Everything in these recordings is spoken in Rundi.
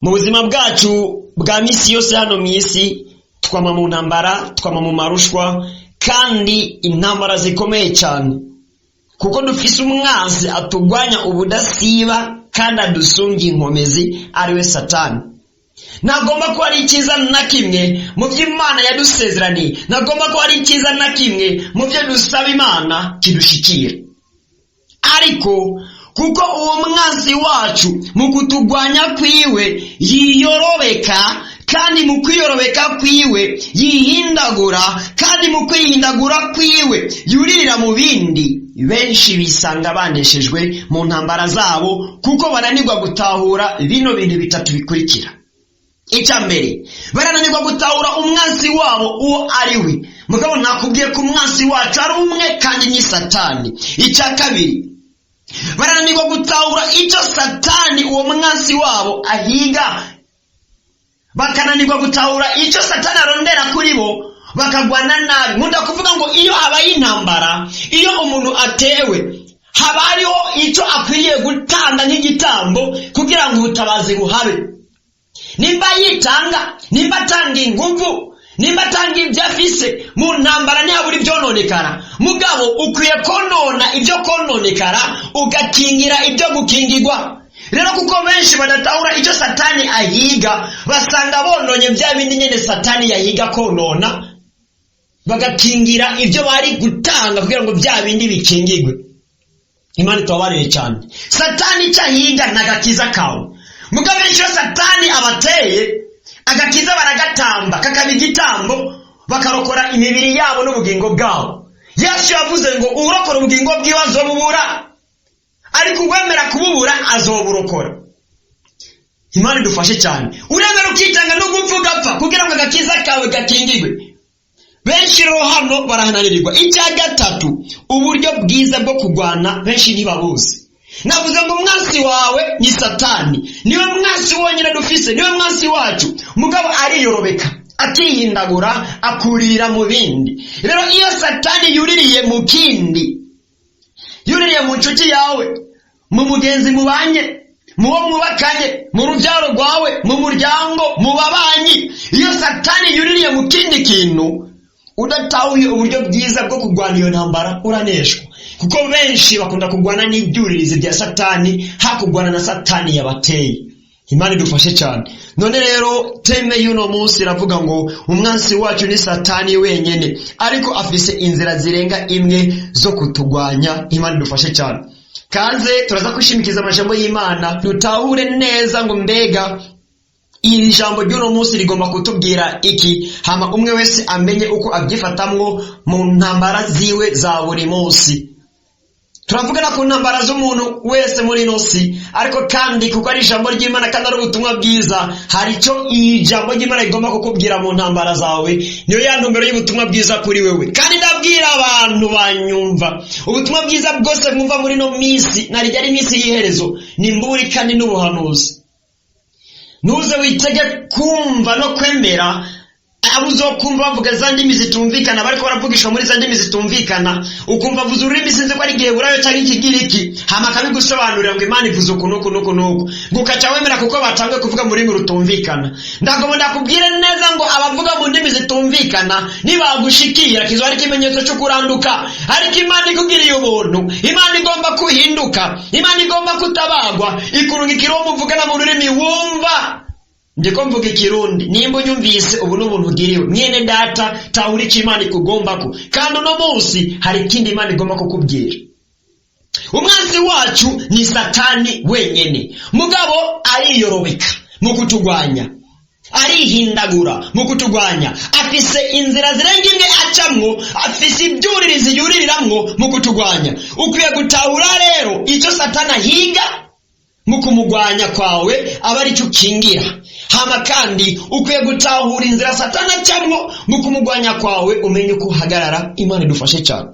Mu buzima bwacu bwa misi yose hano mw'isi twama mu ntambara, twama mu marushwa, kandi intambara zikomeye cyane, kuko dufise umwanzi atugwanya ubudasiba kandi adusunga inkomezi, ariwe Satani. Ntagomba ko ari icyiza na kimwe mu byo Imana yadusezeraniye, ntagomba ko ari icyiza na kimwe mu byo dusaba Imana kidushikira. Ariko kuko uwo mwanzi wacu mu kutugwanya kwiwe yiyorobeka, kandi mu kwiyorobeka kwiwe yihindagura, kandi mu kwihindagura kwiwe yuririra mu bindi, benshi bisanga bandeshejwe mu ntambara zabo, kuko bananirwa gutahura bino bintu bitatu bikurikira. Icya mbere, barananirwa gutahura umwanzi wabo uwo ari we. Mugabo nakubwiye ko umwanzi wacu ari umwe kandi ni Satani. Icya kabiri, barananirwa gutahura icyo Satani uwo mwanzi wabo ahiga, bakananirwa gutahura icyo Satani arondera kuri bo, bakagwana nabi. Nkunda kuvuga ngo iyo habaye intambara, iyo umuntu atewe, haba hariho icyo akwiriye gutanga nk'igitambo kugira ngo ubutabazi buhabe. Nimba yitanga, nimba atanga inguvu, nimba atanga ibyo afise, mu ntambara ntihabura ibyononekara. Mugabo ukwiye konona ibyo kononekara, ugakingira ibyo gukingirwa. Rero kuko benshi badatahura icyo Satani ahiga, basanga bononye bya bindi nyene Satani yahiga konona, bagakingira ibyo bari gutanga kugira ngo bya bindi bikingirwe. Imana itabarire cyane. Satani cyahiga nagakiza kawe. Mugabo benshi Satani abateye, agakiza baragatamba, kakaba igitambo, bakarokora imibiri yabo n'ubugingo bwabo. Yesu yavuze ngo urokora ubugingo bwiwe azobubura, ariko uwemera kububura azoburokora. Imana idufashe cyane. Uremera ukitanga no gupfa ugapfa kugira ngo agakiza kawe gakingirwe. Benshi rero hano barahananirirwa. Icya gatatu, uburyo bwiza bwo kugwana benshi ntibabuzi. Navuze ngo umwanzi wawe ni Satani, niwe mwanzi wonyine dufise, niwe mwanzi wacu. Mugabo ariyorobeka, akihindagura, akurira mu bindi. Rero iyo Satani yuririye mu kindi, yuririye mu nshuti yawe, mu mugenzi mubanye, mu wo mwubakanye, mu rubyaro rwawe, mu muryango, mu babanyi, iyo Satani yuririye mu kindi kintu, udatahuye uburyo bwiza bwo kurwana iyo ntambara, uraneshwa. Kuko benshi bakunda kugwana n'ibyuririzi bya Satani, hakugwana na Satani yabateye. Imana idufashe cyane. None rero teme y'uno munsi iravuga ngo umwanzi wacu ni Satani wenyene, ariko afise inzira zirenga imwe zo kutugwanya. Imana idufashe cyane. Kaze turaza kwishimikiza amajambo y'Imana, dutahure neza ngo mbega iri jambo ry'uno munsi rigomba kutubwira iki, hama umwe wese amenye uko abyifatamwo mu ntambara ziwe za buri munsi. Turavugana ku ntambara z'umuntu wese muri nosi, ariko kandi kuko ari ijambo ry'Imana kandi ari ubutumwa bwiza, hari icyo ijambo ry'Imana rigomba kukubwira mu ntambara zawe. Niyo ya ntumbero y'ubutumwa bwiza kuri wewe. Kandi ndabwira abantu banyumva, ubutumwa bwiza bwose mwumva muri no misi, narijya ari misi y'iherezo, ni mburi kandi n'ubuhanuzi. Nuze witege kumva no kwemera abo uzokumva bavuga za ndimi zitumvikana, bariko baravugisha muri za ndimi zitumvikana, ukumva vuza ururimi sinzi ko ari Giheburayo cyangwa Ikigiriki, hama kabigusobanurira ngo Imana ivuze ukuntu nuko, gukaca wemera kuko batangwe kuvuga muri rurimi rutumvikana. Ndagomba ndakubwire neza ngo abavuga mu ndimi zitumvikana nibagushikira kizo ari kimenyetso cyo kuranduka. Ariko Imana ikugiriye ubuntu, Imana igomba kuhinduka, Imana igomba kutabagwa, ikurungikira uwo muvugana mu rurimi wumva. Ndiko mvuga Ikirundi, nimba unyumvise ubu n'ubuntu ugiriwe. Mwene data, tahura icyo Imana ikugombako, kandi uno munsi hari ikindi Imana igomba kukubwira. Umwanzi wacu ni Satani wenyene, mugabo ariyorobeka mu kutugwanya, arihindagura mu kutugwanya, afise inzira zirenga imwe acamwo, afise ibyuririzi yuririramwo mu kutugwanya. Ukwiye gutahura rero icyo Satani ahiga mu kumugwanya kwawe, aba ari cyo ukingira. Hama kandi ukwiye gutahura inzira Satani acamwo mu kumugwanya kwawe, umenye uko uhagarara. Imana idufashe cyane.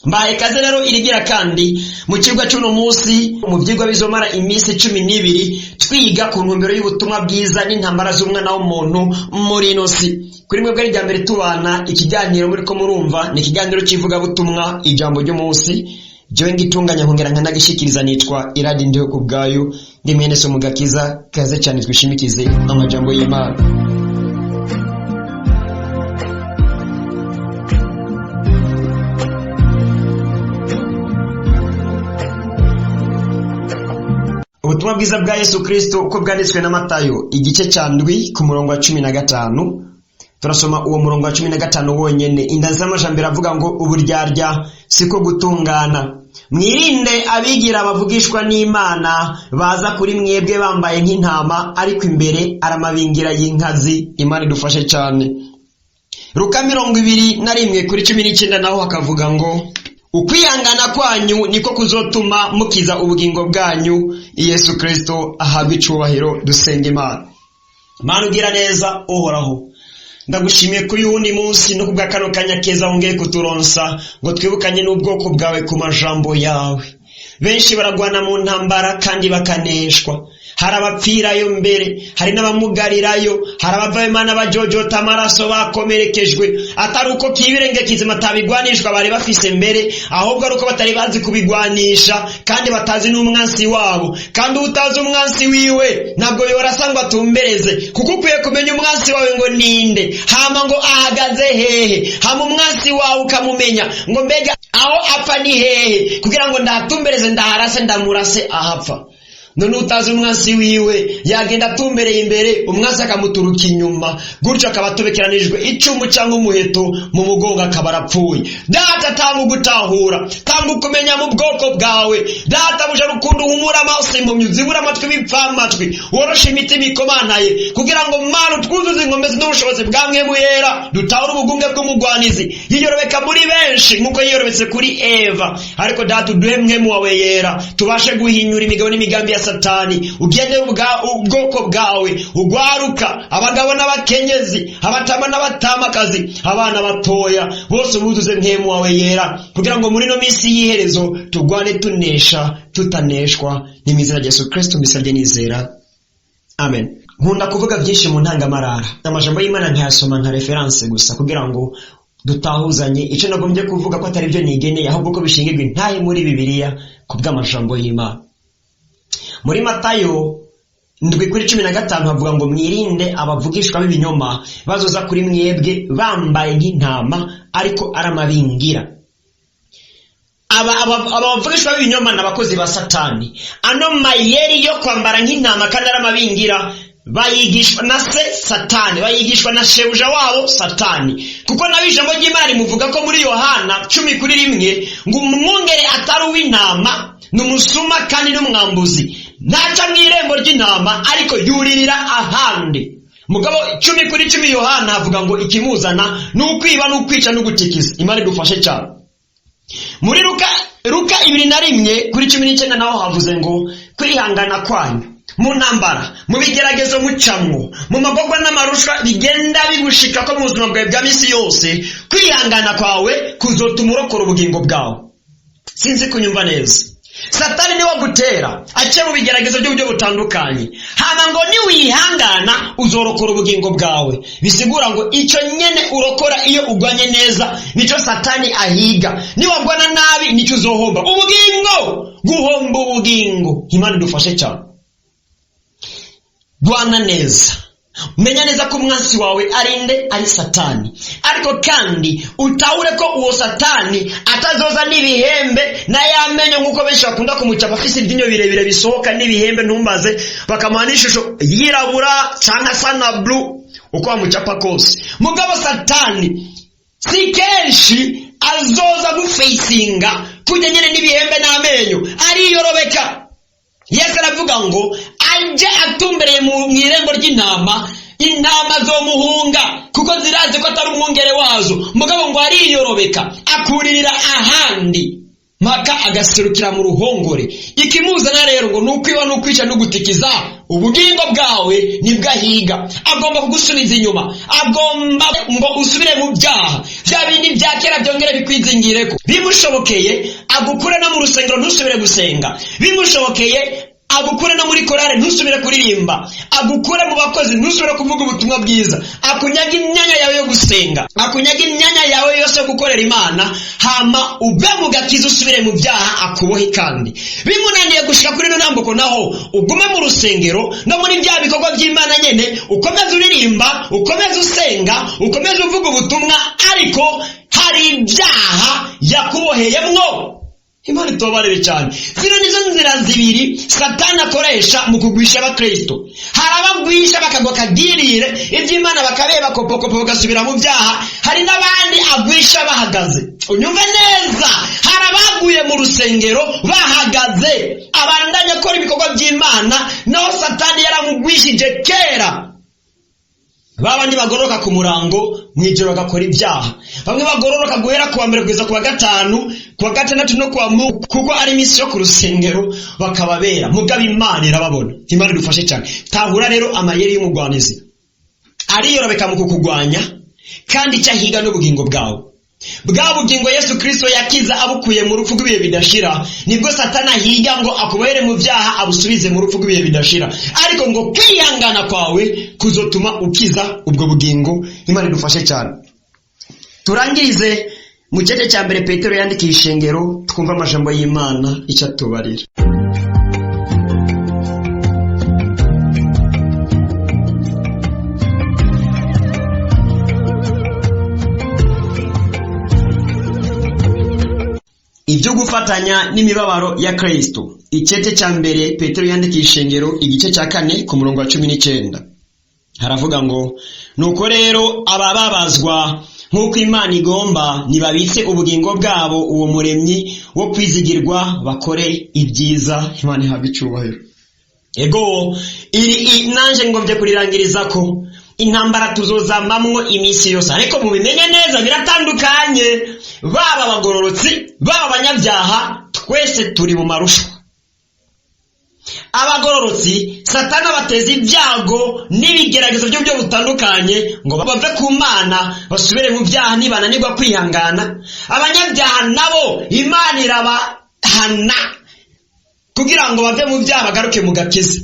Mbaye kaze rero irigira kandi mu kigwa cy'uno munsi, mu byigwa bizomara iminsi 12 twiga ku ntumbero y'ubutumwa bwiza n'intambara z'umwana w'umuntu muri ino si. Kuri mwebwe rya mbere tubana ikiganiro muri ko murumva, ni ikiganiro kivuga butumwa ijambo ry'umunsi. Jewe ngitunganya nkongera nkanagishikiriza nitwa Iradi Ndiho Kubwayo. ndi mwene so mugakiza. Kaze cyane twishimikize amajambo y'Imana. Ubutumwa bwiza bwa Yesu Kristo uko bwanditswe na Matayo igice cya 7 ku murongo wa 15. Turasoma uwo murongo wa 15 wonyene. Indanzi y'amajambere avuga ngo uburyarya siko gutungana. Mwirinde abigira bavugishwa n'Imana baza kuri mwebwe bambaye nk'intama ariko imbere aramabingira y'inkazi. Imana idufashe cyane. Luka 21 kuri 19 naho hakavuga ngo ukwihangana kwanyu niko kuzotuma mukiza ubugingo bwanyu. Yesu Kristo ahabwe icubahiro. Dusenge Imana. Mana ugira neza uhoraho, ndagushimiye kuri uyu munsi no kubwa kano kanya keza wongeye kuturonsa ngo twibukanye n'ubwoko bwawe ku majambo yawe. Benshi baragwana mu ntambara kandi bakaneshwa. Hari abapfirayo mbere, hari n'abamugarirayo, hari abava Imana bajojota amaraso bakomerekejwe. Atari uko kibirenge kizima tabigwanishwa bari bafise mbere, ahubwo ari uko batari bazi kubigwanisha kandi batazi n'umwansi wabo. Kandi utazi umwansi wiwe ntabwo yorasangwa tumbereze, kuko ukwiye kumenya umwansi wawe ngo ninde, hama ngo ahagaze hehe, hama umwansi wawe ukamumenya ngo mbega aho apfa ni hehe, kugira ngo ndatumbereze ndaharase ndamurase ahapfa. None utazi umwansi wiwe yagenda atumbereye imbere, umwansi akamuturuka inyuma, gutyo akabatobekeranijwe icumu cyangwa umuheto mu mugongo akabarapfuye. Data tanga gutahura, tanga kumenya mu bwoko bwawe. Data buje rukundo humura amaso impumyi, zibura amatwi bipfamatwi, worosha imitima ikomanaye, kugira ngo Mana twuzuze ingomezi n'ubushobozi bwamwe buyera, dutahura ubugunge bw'umugwanizi yiyorobeka muri benshi nkuko yiyorobetse kuri Eva. Ariko Data uduhe mwemu wawe yera, tubashe guhinyura imigabo n'imigambi ya Satani, ugende ubwoko bwawe, ugwaruka abagabo n'abakenyezi, abatama n'abatamakazi, abana batoya, bose buzuze mwemu wawe yera, kugira ngo muri no minsi yiherezo tugwane tunesha tutaneshwa. Ni mizina ya Yesu Kristo mbisabye nizera, amen. Nkunda kuvuga byinshi mu ntangamarara, amajambo y'Imana ntiyasoma nka reference gusa kugira ngo dutahuzanye ico nagombye kuvuga ko atari byo nigeneye, ahubwo ko bishingirwa intahe muri Bibiliya kubw'amajambo y'Imana. Muri Matayo 7:15 havuga ngo mwirinde abavugishwa b'ibinyoma bazoza kuri mwebwe bambaye nk'intama ariko aramabingira. Abavugishwa b'ibinyoma n'abakozi ba Satani. Ano mayeri yo kwambara nk'intama kandi aramabingira bayigishwa na Satani, bayigishwa na shebuja wabo Satani. Kuko nabijambo ry'Imana rimuvuga ko muri Yohana 10:1 ngo umwungere atari uw'intama, numusuma kandi n'umwambuzi, ntaca mw'irembo ry'intama ariko yuririra ahandi. Mugabo 10:10 Yohana avuga ngo ikimuzana n'ukwiba n'ukwica n'ugutikiza. Imana idufashe cyane. Muri Luka 2:1-19 naho havuze ngo kwihangana kwanyu mu ntambara, mu bigeragezo mucamwo, mu magogwa n'amarushwa bigenda bigushika ko mu buzima bwawe bwa misi yose, kwihangana kwawe kuzotuma urokora ubugingo bwawe. Sinzi kunyumva neza. Satani niwe gutera ace mu bigeragezo by'uburyo butandukanye, hama ngo ni wihangana uzorokora ubugingo bwawe. Bisigura ngo ico nyene urokora iyo ugwanye neza nico Satani ahiga, ni wagwana nabi nico uzohomba ubugingo, guhomba ubugingo. Imana idufashe cyane. Gwana neza, menya neza ko umwansi wawe arinde ari Satani, ariko kandi utahure ko uwo Satani atazoza n'ibihembe na yamenyo nkuko benshi bakunda kumucapa afise ibyinyo birebire bisohoka n'ibihembe ntumbaze bakamuha ishusho yirabura cyangwa sana blue uko bamucapa kose. Mugabo Satani si kenshi azoza gufacinga kujya nyene n'ibihembe n'amenyo, ariyorobeka. Yesu aravuga ngo anje atumbereye mu irembo ry'intama, intama zo muhunga kuko ziraze ko atari umwungere wazo. Mugabo ngo ariyorobeka akuririra ahandi maka agaserukira mu ruhongore. Ikimuzana rero ngo nukwiba nukwica n'ugutikiza ubugingo bwawe nibwahiga. Agomba kugusubiza inyuma, agomba ngo usubire mu byaha bya bindi bya kera byongere bikwizingireko. Bimushobokeye agukure no mu rusengero ntusubire gusenga, bimushobokeye agukure no muri korale ntusubire kuririmba, agukure mu bakozi ntusubire kuvuga ubutumwa bwiza, akunyaga imyanya yawe yo gusenga, akunyaga imyanya yawe yose yo gukorera Imana, hama ube mu gakiza usubire mu byaha akubohe. Kandi bimunaniye gushika kuri no ntambuko naho ugume mu rusengero no muri bya bikorwa by'Imana nyene, ukomeze uririmba, ukomeze usenga, ukomeze uvuga ubutumwa, ariko hari ibyaha yakuboheyemwo. Imana itobarebe cyane. Zino nizo nzira zibiri Satani akoresha mu kugwisha abakristo. Hari abagwisha bakagwa kagirire iby'Imana bakabeba kopokopo bagasubira mu byaha, hari n'abandi agwisha bahagaze. Unyumve neza, hari abaguye mu rusengero bahagaze, abandanya akora ibikorwa by'Imana, naho Satani yaramugwishije kera. Babandi bagororoka ku murango mwijoro bagakora ibyaha, bamwe bagororoka guhera kuwa mbere kugeza kuwa gatanu, kuwa gatandatu no kuwa kuko ari iminsi yo ku rusengero bakababera. Mugabo Imana irababona. Imana idufashe cyane. Tahura rero amayeri y'umugwanizi ariyorobeka mu kukugwanya, kandi cyahiga n'ubugingo bwawe. Bwa bugingo Yesu Kristo yakiza abukuye mu rupfu rw'ibihe bidashira, nibwo Satani ahiga ngo akubohere mu byaha abusubize mu rupfu rw'ibihe bidashira. Ariko ngo kwihangana kwawe kuzotuma ukiza ubwo bugingo. Imana idufashe cyane. Turangirize mu cyete cya mbere Petero yandikiye ishengero, twumva amajambo y'Imana icyo atubarira. Ibyo gufatanya n'imibabaro ya Kristo. Icyete cya mbere Petero yandikiye ishengero, igice cya 4 ku murongo wa 19. Haravuga ngo, nuko rero abababazwa nk'uko Imana igomba, nibabitse ubugingo bwabo uwo muremyi wo kwizigirwa, bakore ibyiza. Imana ihabwe icyubahiro. Ego iri nanje ngomvye kurirangiriza ko intambara tuzozamamwo iminsi yose, ariko mubimenye neza biratandukanye. Baba abagororotsi, baba abanyabyaha, twese turi mu marushwa. Abagororotsi Satani abateza ibyago n'ibigeragezo byo butandukanye ngo bave ku Mana basubire mu byaha nibananirwa kwihangana. Abanyabyaha nabo Imana irabahana kugira ngo bave mu byaha bagaruke mu gakiza.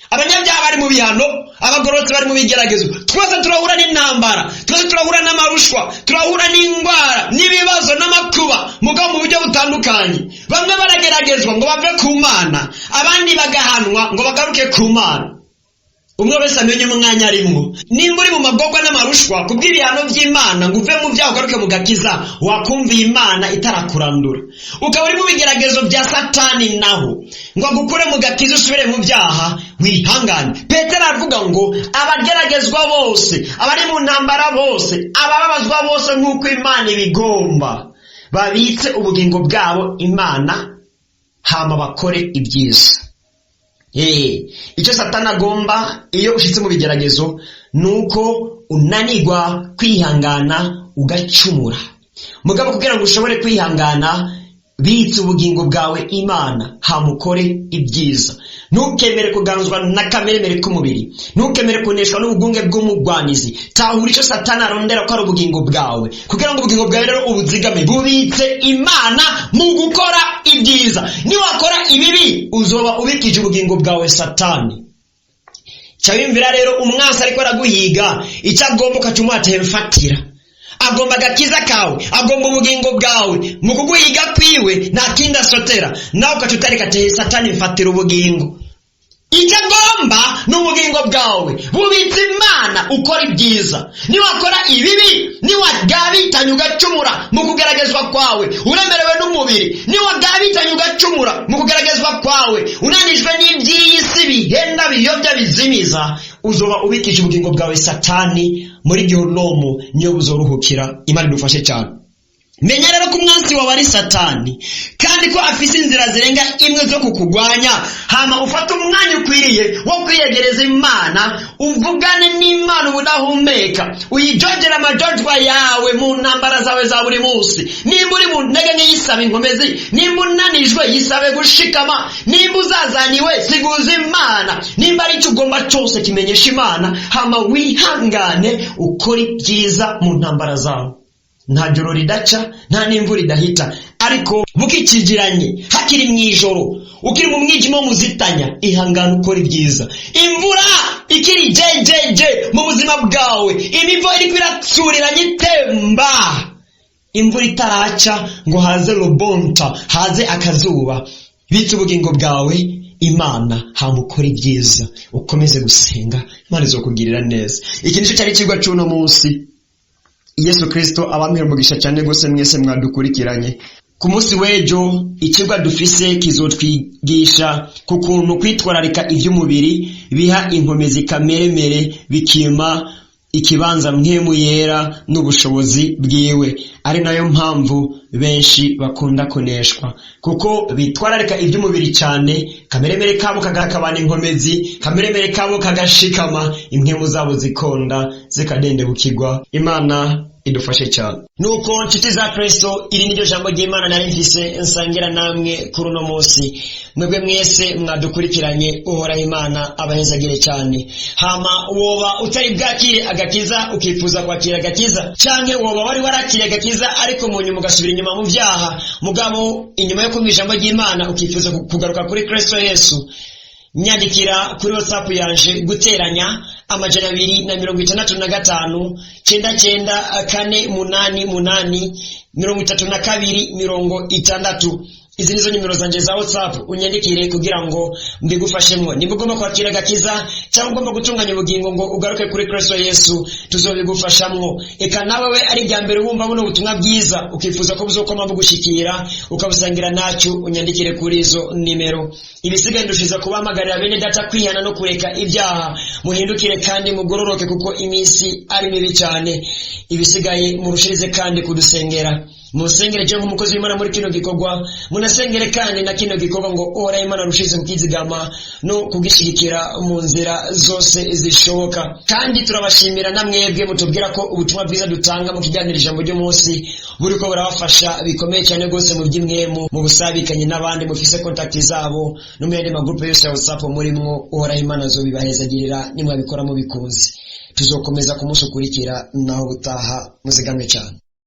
Abanyabyaha bari mu bihano, abagororotsi bari mu bigeragezo. Twese turahura n'intambara, twese turahura n'amarushwa, turahura n'indwara n'ibibazo n'amakuba, mugabo mu buryo butandukanye. Bamwe barageragezwa ngo bave ku Mana, abandi bagahanwa ngo bagaruke ku Mana. Umwe wese amenye umwanya arimo. Nimba uri mu magorwa n'amarushwa kubw'ibihano by'Imana ngo uve mu byaha ugaruke mu gakiza, wakumviye Imana itarakurandura. Ukaba uri mu bigeragezo bya Satani naho ngo agukure mu gakiza usubire mu byaha, wihangane. Petero aravuga ngo abageragezwa bose, abari mu ntambara bose, abababazwa bose nk'uko Imana ibigomba, babitse ubugingo bwabo Imana, hama bakore ibyiza. Icyo Satani agomba iyo ushitse mu bigeragezo nuko unanirwa kwihangana ugacumura. Mugabo kugira ngo ushobore kwihangana, bitse ubugingo bwawe Imana, hamukore ibyiza. Ntukemere kuganzwa na kameremere k'umubiri, ntukemere kuneshwa n'ubugunge bw'umugwanizi. Tahura icyo Satani arondera ko ari ubugingo bwawe, kugira ngo ubugingo bwawe rero ubuzigame, bubitse Imana mu gukora ibyiza. Niwakora ibibi uzoba ubikije ubugingo bwawe Satani. Cyabimvira rero umwansi ariko araguhiga, icyo agomba ukacumuhatera mfatira. Agomba agakiza kawe, agomba ubugingo bwawe. Mu kuguhiga kwiwe nta kindi asotera, nawe ukacutarika ati Satani mfatira ubugingo. Icyo agomba n'ubugingo bwawe bubitse Imana, ukora ibyiza. Niwakora ibibi, niwagabitanya ugacumura mu kugeragezwa kwawe, uremerewe n'umubiri, niwagabitanya ugacumura mu kugeragezwa kwawe, unanijwe n'iby'isi bihenda biyobya bizimiza, uzoba ubikije ubugingo bwawe Satani muri gihonomu, niyo buzoruhukira. Imana idufashe cyane. Menya rero ko umwansi wawe ari Satani, kandi ko afise inzira zirenga imwe zo kukugwanya. Hama ufata umwanya ukwiriye wo kwiyegereza Imana, uvugane n'Imana ubudahumeka, uyijojera amajojwa yawe mu ntambara zawe za buri munsi. Nimba uri mu ntege nke yisabe inkomezi, nimba unanijwe yisabe gushikama, nimba uzazaniwe siguza Imana, nimba ari icyo ugomba cyose kimenyesha Imana, hama wihangane ukora ibyiza mu ntambara zawe. Nta joro ridaca, nta n'imvura idahita, ariko bukikijiranye hakiri mwijoro ukiri mu mwijima w'umuzitanya, ihangane ukora ibyiza. Imvura ikiri jejeje mu buzima bwawe, imivo iriko iratsuriranye itemba, imvura itaraca ngo haze robonta, haze akazuba, bitse ubugingo bwawe Imana, hamukora ibyiza, ukomeze gusenga, Imana izokugirira neza. Iki nicyo cyari kigwa cy'uno munsi. Yesu Kristo abamira umugisha cyane gose mwese mwadukurikiranye. Ku munsi w'ejo ikigwa dufise kizotwigisha ku kuntu kwitwararika iby'umubiri biha inkomezi kameremere, bikima ikibanza mpemu yera n'ubushobozi bwiwe. Ari nayo mpamvu benshi bakunda kuneshwa, kuko bitwararika iby'umubiri cyane, kameremere kabo kagakabana inkomezi, kameremere kabo kagashikama, impemu zabo zikonda zikadendebukirwa. Imana idufashe cyane. Nuko nshuti za Kristo, iri niryo jambo ry'Imana nari mfise nsangira namwe kuri uno munsi. Mwebwe mwese mwadukurikiranye, Uhoraho Imana abahezagire cyane. Hama woba utari bwakire agakiza ukifuza kwakira agakiza, canke woba wari warakiriye agakiza ariko mu nyuma ugasubira inyuma mu byaha, mugabo inyuma yo kumva ijambo ry'Imana ukifuza kugaruka kuri Kristo Yesu, nyandikira kuri WhatsApp yanje guteranya 255 99 488 Izi nizo nimero zanje za WhatsApp, unyandikire kugira ngo mbigufashemwe. Niba ugomba kwakira agakiza cyangwa ugomba gutunganya ubugingo ngo ugaruke kuri Kristo Yesu, tuzobigufashamwo. Eka nawe we ari bya mbere wumva buno butumwa bwiza ukifuza ko buzokoma bugushikira ukabusangira nacyo, unyandikire kuri izo nimero. Ibisigaye ndushiza kubamagarira bene data kwihana no kureka ibyaha, muhindukire kandi mugororoke kuko iminsi ari mibi cyane. Ibisigaye murushirize kandi kudusengera. Musengere je nk'umukozi w'Imana muri kino gikorwa, munasengere kandi na kino gikorwa ngo Uhoraho Imana rushize kukizigama no kugishigikira mu nzira zose zishoboka. Kandi turabashimira namwebwe mutubwira ko ubutumwa bwiza dutanga mu kiganiro ijambo ryo munsi buriko burabafasha bikomeye cyane gose mu by'imwemu, mu busabikanye n'abandi mufise contact zabo no mu yandi magroup yose ya WhatsApp murimwo. Uhoraho Imana azobibahezagirira nimwabikora mu bikunzi. Tuzokomeza kumusukurikira naho butaha, muzigamwe cyane.